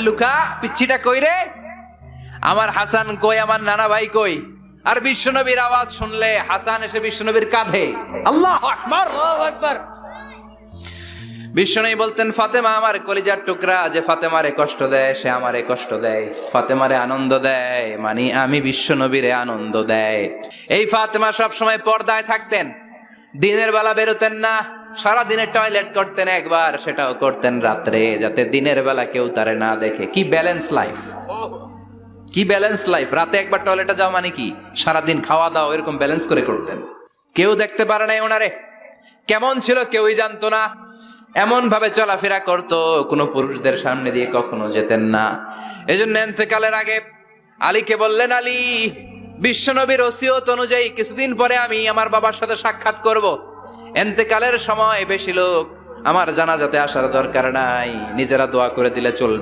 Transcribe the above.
Luka পিচ্ছিটা কই রে? আমার হাসান কই, আমার নানা ভাই কই? আর বিশ্বনবীর আওয়াজ শুনলে হাসান এসে বিশ্বনবীর কাঁধে। আল্লাহু আকবার, আল্লাহু আকবার। বিশ্বনবী বলতেন, ফাতেমা আমার কলিজার টুকরা, যে ফাতেমারে কষ্ট দেয় সে আমারে কষ্ট দেয়, ফাতেমারে আনন্দ দেয় মানে আমি বিশ্বনবীরে আনন্দ দেয়। এই ফাতেমা সব সময় পর্দায় থাকতেন, দিনের বেলা বেরোতেন না, সারা দিনে টয়লেট করতেন একবার, সেটাও করতেন রাত্রে, যাতে দিনের বেলা কেউ তারে না দেখে। কি ব্যালেন্স লাইফ, কি ব্যালেন্স লাইফ! রাতে একবার টয়লেটে যাও মানে কি সারাদিন খাওয়া দাওয়া এরকম ব্যালেন্স করে করতেন। কেউ দেখতে পারে নাই ওনারে, কেমন ছিল কেউই জানতো না। এমন ভাবে চলাফেরা করতো, কোনো পুরুষদের সামনে দিয়ে কখনো যেতেন না। এজন্য ইন্তেকালের আগে আলীকে বললেন, আলী, বিশ্বনবীর ওসিয়ত অনুযায়ী কিছুদিন পরে আমি আমার বাবার সাথে সাক্ষাৎ করব। ইন্তেকালের সময় বেশি লোক আমার জানাজাতে আসার দরকার নাই, নিজেরা দোয়া করে দিলে চলবে।